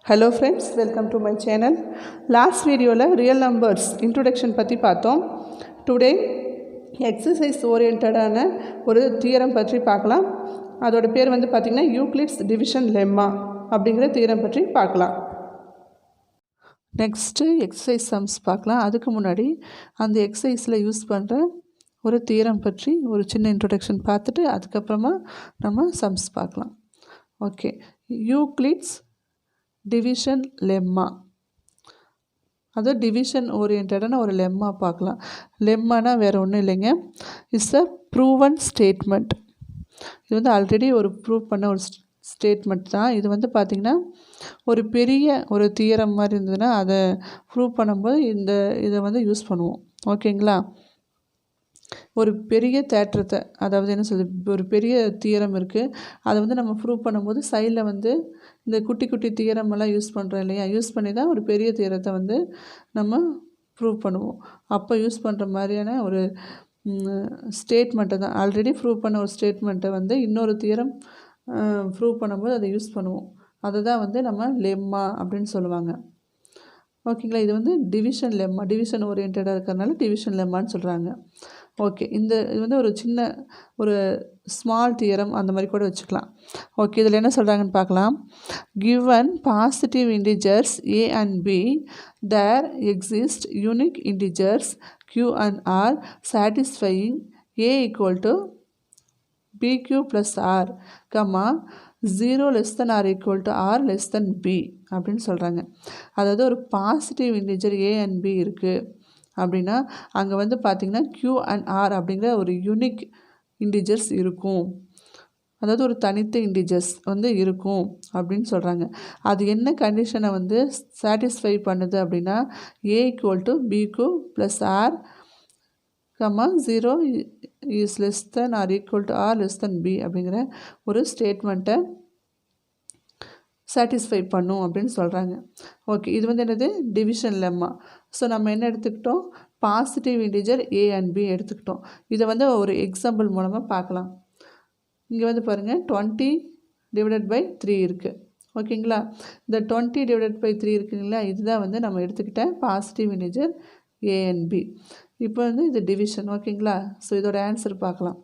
Hello friends, welcome to my channel. Last video la real numbers introduction பற்றி பார்த்தோம். Today exercise oriented ஆன ஒரு theorem பற்றி பார்க்கலாம். அதோட பேர் வந்து பார்த்தீங்கன்னா Euclid Division Lemma அப்படிங்கிற தியரம் பற்றி பார்க்கலாம். நெக்ஸ்ட்டு எக்ஸசைஸ் சம்ஸ் பார்க்கலாம். அதுக்கு முன்னாடி அந்த எக்ஸசைஸில் யூஸ் பண்ணுற ஒரு தியரம் பற்றி ஒரு சின்ன இன்ட்ரொடக்ஷன் பார்த்துட்டு அதுக்கப்புறமா நம்ம சம்ஸ் பார்க்கலாம். ஓகே, யூக்ளிட்ஸ் டிவிஷன் லெம்மா, அது டிவிஷன் ஓரியன்டான ஒரு லெம்மா பார்க்கலாம். லெம்மானா வேறு ஒன்றும் இல்லைங்க, இட்ஸ் அ ப்ரூவன் ஸ்டேட்மெண்ட். இது வந்து ஆல்ரெடி ஒரு ப்ரூவ் பண்ண ஒரு ஸ்டேட்மெண்ட் தான். இது வந்து பார்த்திங்கன்னா ஒரு பெரிய ஒரு தியரம் மாதிரி இருந்ததுன்னா அதை ப்ரூவ் பண்ணும்போது இதை வந்து யூஸ் பண்ணுவோம். ஓகேங்களா, ஒரு பெரிய தேற்றத்தை, அதாவது என்ன சொல்லுது, ஒரு பெரிய தியரம் இருக்குது, அதை வந்து நம்ம ப்ரூவ் பண்ணும்போது சைடில் வந்து இந்த குட்டி குட்டி தியரமெல்லாம் யூஸ் பண்ணுறோம் இல்லையா, யூஸ் பண்ணி தான் ஒரு பெரிய தியரத்தை வந்து நம்ம ப்ரூவ் பண்ணுவோம். அப்போ யூஸ் பண்ணுற மாதிரியான ஒரு ஸ்டேட்மெண்ட்டை தான், ஆல்ரெடி ப்ரூவ் பண்ண ஒரு ஸ்டேட்மெண்ட்டை வந்து இன்னொரு தியரம் ப்ரூவ் பண்ணும்போது அதை யூஸ் பண்ணுவோம். அதை தான் வந்து நம்ம லெம்மா அப்படின்னு சொல்லுவாங்க. ஓகேங்களா, இது வந்து டிவிஷன் லெம்மா, டிவிஷன் ஓரியன்டாக இருக்கிறதுனால டிவிஷன் லெம்மான்னு சொல்கிறாங்க. ஓகே, இது வந்து ஒரு சின்ன ஒரு ஸ்மால் தியரம் அந்த மாதிரி கூட வச்சுக்கலாம். ஓகே, இதில் என்ன சொல்கிறாங்கன்னு பார்க்கலாம். Given positive integers a and b, there exist unique integers q and r satisfying a equal to bq plus r, 0 less than or equal to r less than b அப்படின்னு சொல்கிறாங்க. அதாவது ஒரு positive integer a and b இருக்குது அப்படின்னா அங்கே வந்து பார்த்திங்கன்னா q and r அப்படிங்கிற ஒரு யூனிக் இன்டிஜர்ஸ் இருக்கும், அதாவது ஒரு தனித்த இன்டிஜர்ஸ் வந்து இருக்கும் அப்படின்னு சொல்கிறாங்க. அது என்ன கண்டிஷனை வந்து சாட்டிஸ்ஃபை பண்ணுது அப்படின்னா a equal to bq plus r, 0 is less than or equal to r less than b அப்படிங்கிற ஒரு ஸ்டேட்மெண்ட்டை சாட்டிஸ்ஃபை பண்ணும் அப்படின்னு சொல்கிறாங்க. ஓகே, இது வந்து என்னது, டிவிஷன் லெம்மா. ஸோ நம்ம என்ன எடுத்துக்கிட்டோம், positive integer a and b எடுத்துக்கிட்டோம். இதை வந்து ஒரு எக்ஸாம்பிள் மூலமாக பார்க்கலாம். இங்கே வந்து பாருங்கள் 20/3 இருக்குது. ஓகேங்களா, இந்த 20/3 இருக்குங்களா, இதுதான் வந்து நம்ம எடுத்துக்கிட்ட positive integer a and b. இப்போ வந்து இது டிவிஷன். ஓகேங்களா, ஸோ இதோட ஆன்சர் பார்க்கலாம்.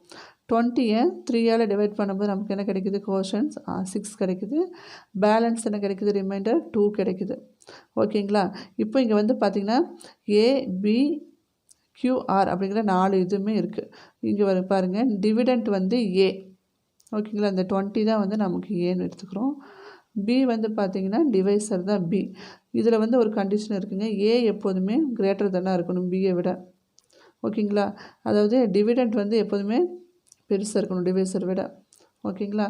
20-ஐ 3ஆல் டிவைட் பண்ணும்போது நமக்கு என்ன கிடைக்குது, கோஷன்ஸ் 6 கிடைக்குது, பேலன்ஸ் என்ன கிடைக்குது, ரிமைண்டர் 2 கிடைக்குது. ஓகேங்களா, இப்போ இங்கே வந்து பார்த்திங்கன்னா ABQR அப்படிங்கிற 4 இதுவுமே இருக்குது. இங்கே பாருங்கள், டிவிடெண்ட் வந்து A. ஓகேங்களா, இந்த 20 தான் வந்து நமக்கு ஏன்னு எடுத்துக்கிறோம். B வந்து பார்த்திங்கன்னா டிவைசர் தான் B. இதில் வந்து ஒரு கண்டிஷன் இருக்குங்க, A எப்போதுமே கிரேட்டர் தானாக இருக்கணும் Bயை விட. ஓகேங்களா, அதாவது டிவிடெண்ட் வந்து எப்போதுமே பெருசாக இருக்கணும் டிவைசர் விட. ஓகேங்களா,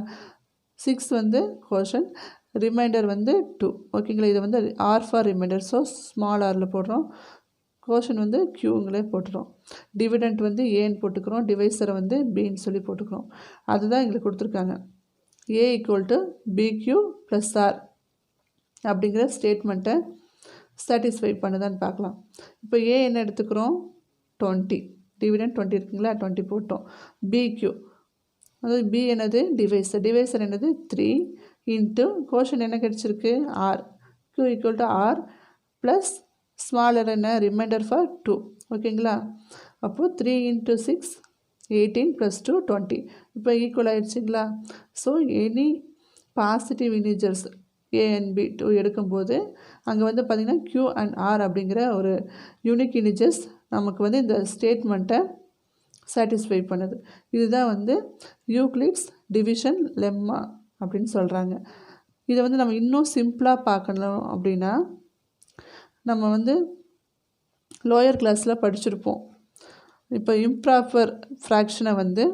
6 வந்து கோஷன், ரிமைண்டர் வந்து 2. ஓகேங்களா, இது வந்து R for remainder, so small ஆரில் போடுறோம், கோஷன் வந்து க்யூங்களே போட்டுறோம், டிவிடெண்ட் வந்து ஏன்னு போட்டுக்கிறோம், டிவைசரை வந்து பின்னு சொல்லி போட்டுக்கிறோம். அதுதான் எங்களுக்கு கொடுத்துருக்காங்க. a equal to bq plus r அப்படிங்கிற ஸ்டேட்மெண்ட்டை சாட்டிஸ்ஃபை பண்ணுதான்னு பார்க்கலாம். இப்போ a என்ன எடுத்துக்கிறோம், 20, டிவிடெண்ட் 20 இருக்குங்களா, 20 போட்டோம். bq, அதாவது b என்னது, டிவைசர், டிவைசர் என்னது 3 இன்ட்டு கோஷன் என்ன கிடச்சிருக்கு, r, q equal to r plus smaller என்ன, ரிமைண்டர் ஃபார் 2. ஓகேங்களா, அப்போது 3 × 6 18 + 2 20. இப்போ ஈக்குவல் ஆகிடுச்சிங்களா. So any positive integers a and b 2 எடுக்கும்போது அங்கே வந்து பார்த்திங்கன்னா q and r அப்படிங்கிற ஒரு யூனிக் இன்டிஜர்ஸ் நமக்கு வந்து இந்த ஸ்டேட்மெண்ட்டை சாட்டிஸ்ஃபை பண்ணுது. இதுதான் வந்து யூக்ளிட்ஸ் டிவிஷன் லெம்மா அப்படின்னு சொல்கிறாங்க. இதை வந்து நம்ம இன்னும் சிம்பிளாக பார்க்கணும் அப்படின்னா நம்ம வந்து லோயர் கிளாஸில் படிச்சிருப்போம். இப்போ இம்ப்ராப்பர் ஃப்ராக்ஷனை வந்து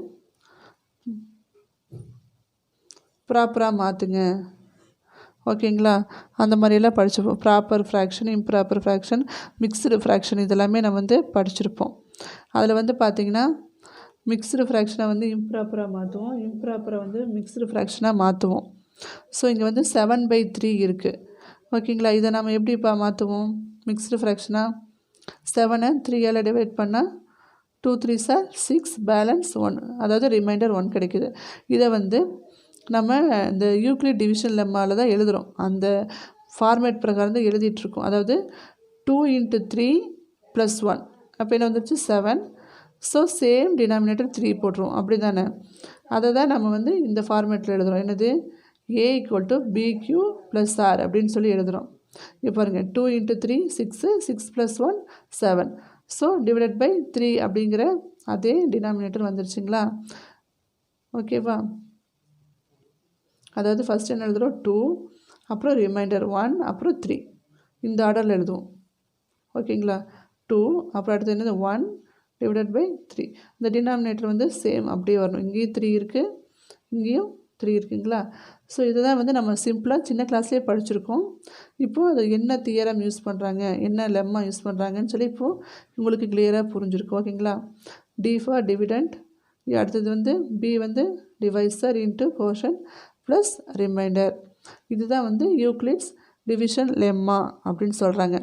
ப்ராப்பராக மாற்றுங்க. ஓகேங்களா, அந்த மாதிரியெல்லாம் படிச்சிருப்போம். Proper fraction, improper fraction, mixed fraction, இதெல்லாமே நம்ம வந்து படிச்சிருப்போம். அதில் வந்து பார்த்திங்கன்னா மிக்ஸ்டு ஃப்ராக்ஷனை வந்து இம்ப்ராப்பராக மாற்றுவோம், இம்ப்ராப்பரை வந்து மிக்ஸ்டு ஃப்ராக்ஷனாக மாற்றுவோம். ஸோ இங்கே வந்து 7/3 இருக்குது. ஓகேங்களா, இதை நம்ம எப்படி மாற்றுவோம், மிக்ஸ்டு ஃப்ராக்ஷனாக 7-ஐ 3ஆல் டிவைட் பண்ணால் 2 3s are 6, பேலன்ஸ் 1, அதாவது ரிமைண்டர் 1 கிடைக்குது. இதை வந்து நம்ம இந்த யூக்ளிட் டிவிஷன் லெம்மாவில் தான் எழுதுகிறோம். அந்த ஃபார்மேட் பிரகாரம் தான் எழுதிட்டுருக்கோம். அதாவது 2 × 3 + 1 அப்போ என்ன வந்துருச்சு 7. ஸோ சேம் டினாமினேட்டர் 3 போட்டுருவோம். அப்படி தானே? அதை தான் நம்ம வந்து இந்த ஃபார்மேட்டில் எழுதுகிறோம். என்னது? A = BQ + R அப்படின்னு சொல்லி எழுதுகிறோம். இப்போ பாருங்கள், 2 × 3 6, 6 + 1 7. ஸோ டிவைடட் பை 3 அப்படிங்கிற அதே டினாமினேட்டர் வந்துருச்சுங்களா? ஓகேவா? அதாவது ஃபஸ்ட் என்ன எழுதுகிறோம்? 2, அப்புறம் ரிமைண்டர் 1, அப்புறம் 3. இந்த ஆர்டரில் எழுதுவோம். ஓகேங்களா? 2, அப்புறம் அடுத்து என்னது? 1 டிவைடட் பை 3. இந்த டினாமினேட்டர் வந்து சேம் அப்படியே வரணும். இங்கேயும் 3 இருக்குது, இங்கேயும் 3 இருக்குங்களா? ஸோ இதுதான் வந்து நம்ம சிம்பிளாக சின்ன கிளாஸ்லேயே படிச்சிருக்கோம். இப்போது அது என்ன தியரம் யூஸ் பண்ணுறாங்க, என்ன லெம்மா யூஸ் பண்ணுறாங்கன்னு சொல்லி இப்போது உங்களுக்கு கிளியராக புரிஞ்சிருக்கும். ஓகேங்களா? டி ஃபார் டிவிடெண்ட், அடுத்தது வந்து பி வந்து டிவைசர் இன்ட்டு கோஷன் ப்ளஸ் ரிமைண்டர். இதுதான் வந்து யூக்ளிட்ஸ் டிவிஷன் லெம்மா அப்படின்னு சொல்கிறாங்க.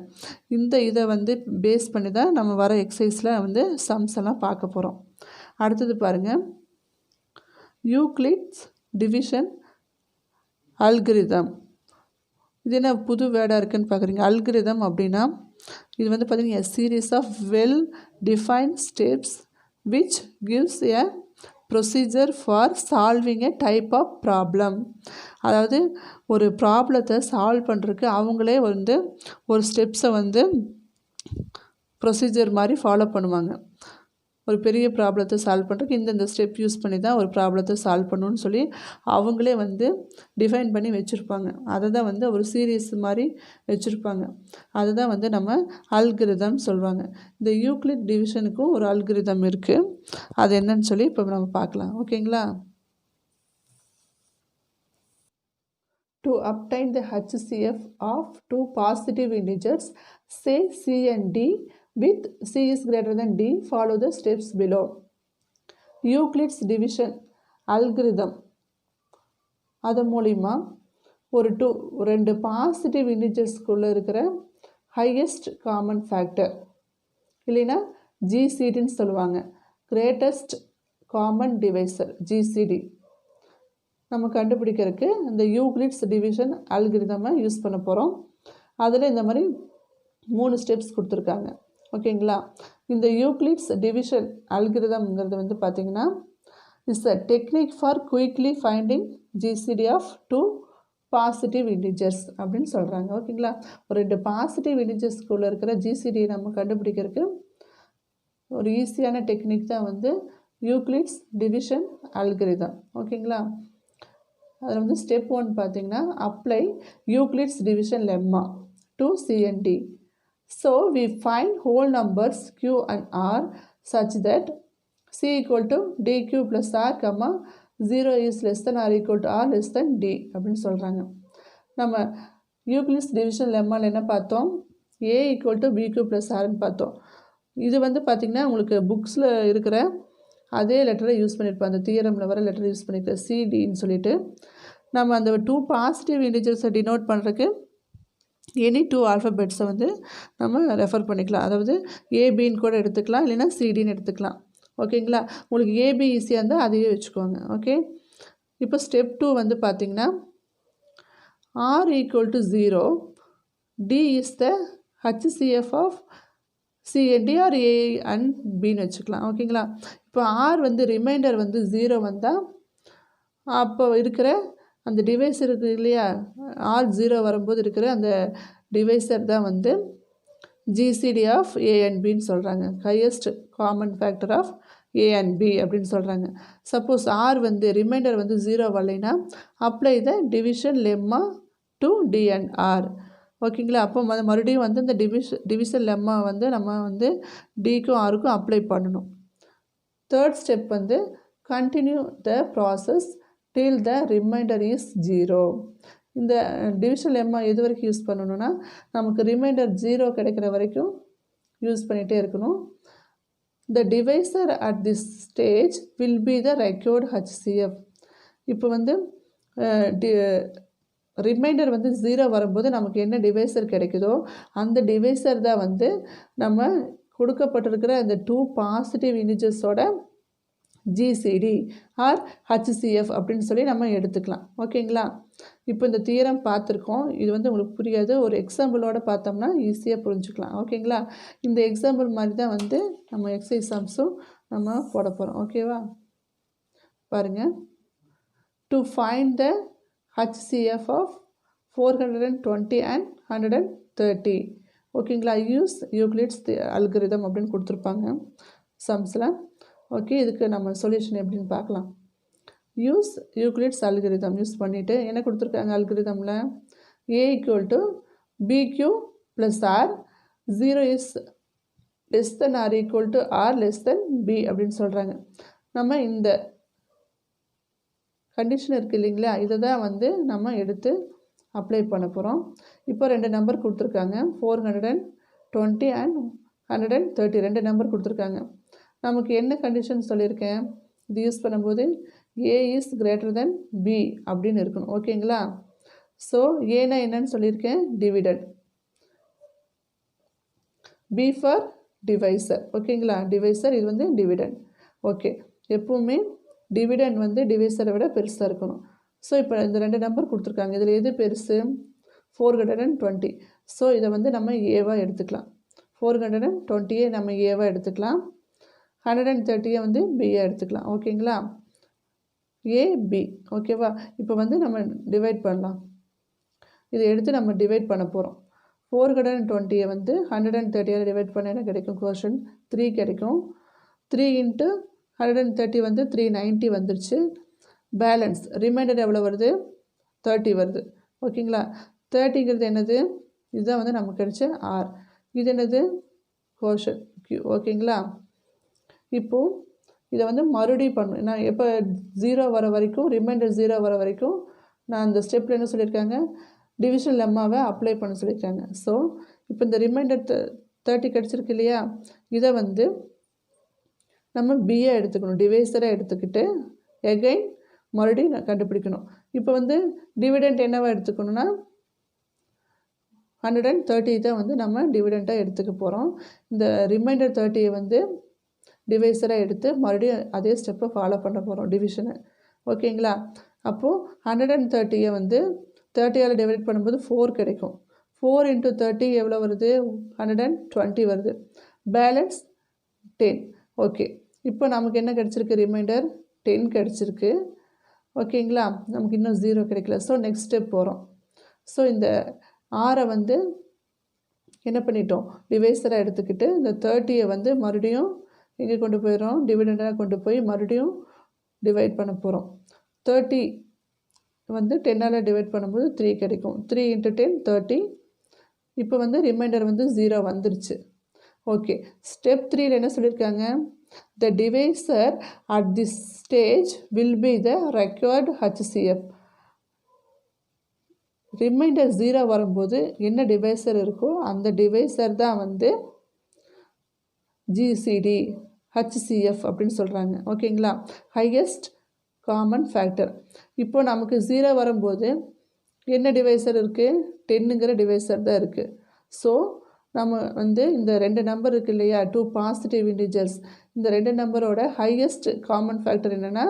இந்த இதை வந்து பேஸ் பண்ணி தான் நம்ம வர எக்ஸசைஸில் வந்து சம்ஸ் எல்லாம் பார்க்க போகிறோம். அடுத்தது பாருங்கள், யூக்ளிட்ஸ் டிவிஷன் அல்கிரிதம். இது என்ன புது வேர்டாக இருக்குதுன்னு பார்க்குறீங்க? அல்கிரிதம் அப்படின்னா இது வந்து பார்த்திங்கன்னா series of well defined steps which gives a procedure for solving a type of problem. அதாவது ஒரு ப்ராப்ளத்தை சால்வ் பண்ணுறதுக்கு அவங்களே வந்து ஒரு ஸ்டெப்ஸை வந்து ப்ரொசீஜர் மாதிரி ஃபாலோ பண்ணுவாங்க. ஒரு பெரிய ப்ராப்ளத்தை சால்வ் பண்ணுறதுக்கு இந்தந்த ஸ்டெப் யூஸ் பண்ணி தான் ஒரு ப்ராப்ளத்தை சால்வ் பண்ணணும்னு சொல்லி அவங்களே வந்து டிஃபைன் பண்ணி வச்சுருப்பாங்க. அதை தான் வந்து ஒரு சீரீஸ் மாதிரி வச்சுருப்பாங்க. அதுதான் வந்து நம்ம அல்கிரிதம் சொல்லுவாங்க. இந்த யூக்ளிட் டிவிஷனுக்கும் ஒரு அல்கிரிதம் இருக்குது. அது என்னன்னு சொல்லி இப்போ நம்ம பார்க்கலாம். ஓகேங்களா? To obtain the HCF of two positive integers, say C and D, with C is greater than D, follow the steps below. Euclid's division algorithm, அது மூலிமா ஒரு ரெண்டு பாசிட்டிவ் இன்டிஜர்ஸ்குள்ளே இருக்கிற ஹையஸ்ட் காமன் ஃபேக்டர் இல்லைன்னா ஜிசிடின்னு சொல்லுவாங்க, கிரேட்டஸ்ட் காமன் டிவைசர் ஜிசிடி, நம்ம கண்டுபிடிக்கிறதுக்கு இந்த யூக்ளிட்ஸ் டிவிஷன் அல்கிரிதமை யூஸ் பண்ண போகிறோம். அதில் இந்த மாதிரி 3 ஸ்டெப்ஸ் கொடுத்துருக்காங்க. ஓகேங்களா? இந்த யூக்ளிட்ஸ் டிவிஷன் அல்கிரிதம்ங்கிறது வந்து பார்த்திங்கன்னா it's a technique for quickly finding GCD of 2 positive integers அப்படின்னு சொல்கிறாங்க. ஓகேங்களா? ஒரு 2 பாசிட்டிவ் இன்டிஜர்ஸ்குள்ளே இருக்கிற ஜிசிடியை நம்ம கண்டுபிடிக்கிறதுக்கு ஒரு ஈஸியான டெக்னிக் தான் வந்து யூக்ளிட்ஸ் டிவிஷன் அல்கிரிதம். ஓகேங்களா? அதில் வந்து ஸ்டெப் 1 பார்த்திங்கன்னா apply Euclid's division lemma to C and D. So we find whole numbers Q and R such that C = DQ plus R, 0 is less than or equal to R less than D அப்படின்னு சொல்கிறாங்க. நம்ம Euclid's division லெம்மாவில் என்ன பார்த்தோம்? A = BQ plus Rன்னு பார்த்தோம். இது வந்து பார்த்திங்கன்னா உங்களுக்கு புக்ஸில் இருக்கிற அதே லெட்டரை யூஸ் பண்ணியிருப்போம். அந்த தியரமில் வர லெட்டரை யூஸ் பண்ணியிருக்கோம், சிடின்னு சொல்லிட்டு. நம்ம அந்த 2 பாசிட்டிவ் இன்டிஜர்ஸை டினோட் பண்ணுறதுக்கு எனி 2 ஆல்ஃபபெட்ஸை வந்து நம்ம ரெஃபர் பண்ணிக்கலாம். அதாவது ஏபின்னு கூட எடுத்துக்கலாம், இல்லைன்னா சிடின்னு எடுத்துக்கலாம். ஓகேங்களா? உங்களுக்கு ஏபி ஈஸியாக இருந்தால் அதையே வச்சுக்கோங்க. ஓகே, இப்போ ஸ்டெப் 2 வந்து பார்த்திங்கன்னா R = 0, D is the HCF of C and D or A and Bன்னு வச்சுக்கலாம். ஓகேங்களா? இப்போ R வந்து ரிமைண்டர் வந்து 0 வந்தால் அப்போ இருக்கிற அந்த டிவைசர் இருக்குது இல்லையா, R 0 வரும்போது இருக்கிற அந்த டிவைசர் தான் வந்து ஜிசிடி ஆஃப் A and Bன்னு சொல்கிறாங்க. Highest common factor of A and B அப்படின்னு சொல்கிறாங்க. சப்போஸ் R வந்து ரிமைண்டர் வந்து 0 வரலைன்னா apply the division lemma to D and R. ஓகேங்களா? அப்போ மறுபடியும் வந்து இந்த டிவிஷன் லெம்மா வந்து நம்ம வந்து டிக்கும் ஆருக்கும் அப்ளை பண்ணணும். தேர்ட் ஸ்டெப் வந்து continue the process till the remainder is 0. இந்த டிவிஷன் லெம்மா எது வரைக்கும் யூஸ் பண்ணணும்னா நமக்கு ரிமைண்டர் 0 கிடைக்கிற வரைக்கும் யூஸ் பண்ணிகிட்டே இருக்கணும். The divisor at this stage will be the required HCF. இப்போ வந்து ரிமைண்டர் வந்து 0 வரும்போது நமக்கு என்ன டிவைசர் கிடைக்குதோ அந்த டிவைசர் தான் வந்து நம்ம கொடுக்கப்பட்டிருக்கிற அந்த 2 பாசிட்டிவ் இன்டிஜர்ஸோட GCD ஆர் HCF அப்படின்னு சொல்லி நம்ம எடுத்துக்கலாம். ஓகேங்களா? இப்போ இந்த தியரம் பார்த்துருக்கோம். இது வந்து உங்களுக்கு புரியாது. ஒரு எக்ஸாம்பிளோட பார்த்தோம்னா ஈஸியாக புரிஞ்சுக்கலாம். ஓகேங்களா? இந்த எக்ஸாம்பிள் மாதிரி தான் வந்து நம்ம எக்ஸசைஸ் சம்ஸும் நம்ம போட போகிறோம். ஓகேவா? பாருங்கள். To find the HCF of 420 and 130. ஓகேங்களா? யூஸ் யூக்ளிட்ஸ் அல்காரிதம் அப்படின்னு கொடுத்துருப்பாங்க சம்ஸில். ஓகே, இதுக்கு நம்ம சொல்யூஷன் எப்படின்னு பார்க்கலாம். யூஸ் யூக்ளிட்ஸ் அல்காரிதம் யூஸ் பண்ணிவிட்டு என்ன கொடுத்துருக்காங்க அல்காரிதமில் A = BQ + R 0 is less than or equal to R less than B அப்படின்னு சொல்கிறாங்க. நம்ம இந்த கண்டிஷன் இருக்குது இல்லைங்களா, இதை தான் வந்து நம்ம எடுத்து அப்ளை பண்ண போகிறோம். இப்போ 2 நம்பர் கொடுத்துருக்காங்க. 420 and 130 2 நம்பர் கொடுத்துருக்காங்க. நமக்கு என்ன கண்டிஷன் சொல்லியிருக்கேன், இது யூஸ் பண்ணும்போது A is greater than B அப்படின்னு இருக்கணும். ஓகேங்களா? ஸோ ஏன்னா என்னன்னு சொல்லியிருக்கேன், டிவிடெண்ட். B for divisor. ஓகேங்களா? டிவைசர், இது வந்து டிவிடெண்ட். ஓகே, எப்பவுமே டிவிடெண்ட் வந்து டிவைசரை விட பெருசாக இருக்கணும். ஸோ இப்போ இந்த 2 நம்பர் கொடுத்துருக்காங்க. இதில் எது பெருசு? 420. ஸோ இதை வந்து நம்ம ஏவாக எடுத்துக்கலாம். 420 நம்ம ஏவாக எடுத்துக்கலாம். 130 வந்து பியை எடுத்துக்கலாம். ஓகேங்களா? ஏபி. ஓகேவா? இப்போ வந்து நம்ம டிவைட் பண்ணலாம். இதை எடுத்து நம்ம டிவைட் பண்ண போகிறோம். 420 வந்து 130 டிவைட் பண்ண என்ன கிடைக்கும்? கோஷன் 3 கிடைக்கும். 3 × 130 வந்து 390 வந்துருச்சு. பேலன்ஸ் ரிமைண்டர் எவ்வளோ வருது? 30 வருது. ஓகேங்களா? 30ங்கிறது என்னது? இதுதான் வந்து நமக்கு கிடைச்ச ஆர். இது என்னது? கோஷன் Q. ஓகேங்களா? இப்போது இதை வந்து மறுபடியும் பண்ணணும். நான் எப்போ 0 வர வரைக்கும், ரிமைண்டர் 0 வர வரைக்கும் நான் அந்த ஸ்டெப்பில் என்ன சொல்லியிருக்காங்க, டிவிஷன் லெம்மாவை அப்ளை பண்ண சொல்லியிருக்காங்க. ஸோ இப்போ இந்த ரிமைண்டர் 30 கிடச்சிருக்கு இல்லையா, இதை வந்து நம்ம பிஏ எடுத்துக்கணும், டிவைசரை எடுத்துக்கிட்டு எகைன் மறுபடியும் கண்டுபிடிக்கணும். இப்போ வந்து டிவிடெண்ட் என்னவா எடுத்துக்கணும்னா 130 தான் வந்து நம்ம டிவிடெண்ட்டாக எடுத்துக்க போகிறோம். இந்த ரிமைண்டர் 30 வந்து டிவைசராக எடுத்து மறுபடியும் அதே ஸ்டெப்பை ஃபாலோ பண்ண போகிறோம், டிவிஷனை. ஓகேங்களா? அப்போது 130 வந்து 30ஆல் டிவைட் பண்ணும்போது 4 கிடைக்கும். 4 × 30 எவ்வளோ வருது? 120 வருது. பேலன்ஸ் 10. ஓகே, இப்போ நமக்கு என்ன கிடச்சிருக்கு? ரிமைண்டர் 10 கிடச்சிருக்கு. ஓகேங்களா? நமக்கு இன்னும் 0 கிடைக்கல. ஸோ நெக்ஸ்ட் ஸ்டெப் போகிறோம். ஸோ இந்த ஆரை வந்து என்ன பண்ணிட்டோம், டிவைசராக எடுத்துக்கிட்டு இந்த 30 வந்து மறுபடியும் இங்கே கொண்டு போயிடும், டிவிடெண்டாக கொண்டு போய் மறுபடியும் டிவைட் பண்ண போகிறோம். 30 வந்து 10ஆல் டிவைட் பண்ணும்போது 3 கிடைக்கும். 3 × 10 30. இப்போ வந்து ரிமைண்டர் வந்து 0 வந்துருச்சு. ஓகே, ஸ்டெப் 3ல் என்ன சொல்லியிருக்காங்க, the divisor at this stage will be the required HCF. Remainder 0 வரும்போது என்ன டிவைசர் இருக்கோ அந்த டிவைசர் தான் வந்து GCD HCF அப்படின்னு சொல்கிறாங்க. ஓகேங்களா? Highest common factor. இப்போ நமக்கு 0 வரும்போது என்ன டிவைசர் இருக்குது? 10ங்கிற டிவைசர் தான் இருக்குது. ஸோ நம்ம வந்து இந்த 2 நம்பர் இருக்குது இல்லையா, 2 பாசிட்டிவ் இன்டிஜர்ஸ், இந்த 2 நம்பரோட ஹையஸ்ட் காமன் ஃபேக்டர் என்னென்னா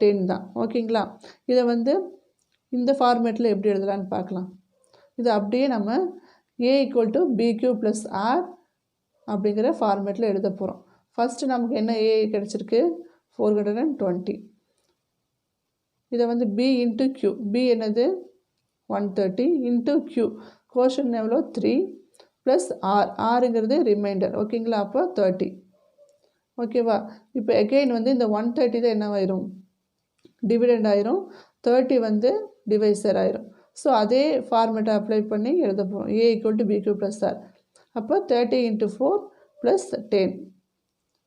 10 தான். ஓகேங்களா? இதை வந்து இந்த ஃபார்மேட்டில் எப்படி எழுதலான்னு பார்க்கலாம். இது அப்படியே நம்ம A = BQ + R அப்படிங்கிற ஃபார்மேட்டில் எழுத போகிறோம். ஃபஸ்ட்டு நமக்கு என்ன A கிடச்சிருக்கு? 420. இதை வந்து B × Q. B என்னது? 130 × Q. கோஷன் எவ்வளோ? 3 + R. Rங்கிறது ரிமைண்டர். ஓகேங்களா? அப்போ 30. ஓகேவா? இப்போ எகெயின் வந்து இந்த 130 தான் என்னவாயிரும்? டிவிடெண்ட் ஆயிரும். 30 வந்து டிவைசர் ஆயிரும். ஸோ அதே ஃபார்மேட்டை அப்ளை பண்ணி எழுத போகிறோம். A = BQ + R. அப்போ 30 × 4 + 10.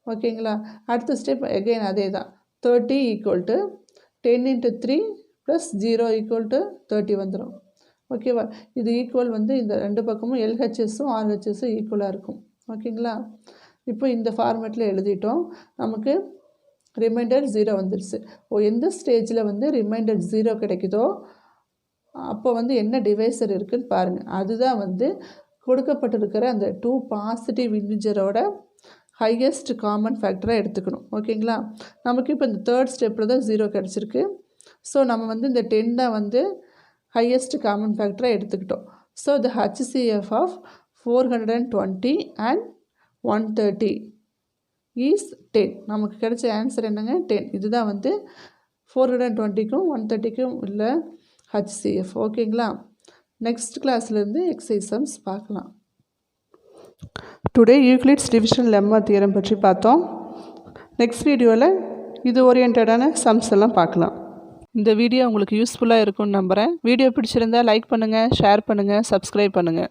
ஓகேங்களா? அடுத்த ஸ்டெப் எகெயின் அதே தான். 30 = 10 × 3 + 0 = 30 வந்துடும். ஓகேவா? இது ஈக்குவல் வந்து இந்த 2 பக்கமும் LHSம் RHSம் ஈக்குவலாக இருக்கும். ஓகேங்களா? இப்போ இந்த ஃபார்மேட்டில் எழுதிட்டோம். நமக்கு ரிமைண்டர் 0 வந்துடுச்சு. எந்த ஸ்டேஜில் வந்து ரிமைண்டர் 0 கிடைக்குதோ அப்போ வந்து என்ன டிவைசர் இருக்குதுன்னு பாருங்கள். அதுதான் வந்து கொடுக்கப்பட்டிருக்கிற அந்த 2 பாசிட்டிவ் இன்டிஜரோட ஹையஸ்ட் காமன் ஃபேக்டராக எடுத்துக்கணும். ஓகேங்களா? நமக்கு இப்போ இந்த தேர்ட் ஸ்டெப்பில் தான் 0 கிடச்சிருக்கு. ஸோ நம்ம வந்து இந்த 10 தான் வந்து ஹையஸ்ட் காமன் ஃபேக்டராக எடுத்துக்கிட்டோம். So the HCF of 420 and 130 is 10. நமக்கு கிடைச்ச ஆன்சர் என்னங்க? 10. இதுதான் வந்து 420க்கும் 130க்கும் உள்ள HCF. ஓகேங்களா? நெக்ஸ்ட் கிளாஸ்லேருந்து எக்ஸசைஸ் சம்ஸ் பார்க்கலாம். Today Euclid's division lemma theorem பற்றி பார்த்தோம். நெக்ஸ்ட் வீடியோவில் இது ஓரியன்டான சம்ஸ் எல்லாம் பார்க்கலாம். இந்த வீடியோ உங்களுக்கு யூஸ்ஃபுல்லாக இருக்கும்னு நம்புகிறேன். வீடியோ பிடிச்சிருந்தால் லைக் பண்ணுங்கள், ஷேர் பண்ணுங்கள், சப்ஸ்கிரைப் பண்ணுங்கள்.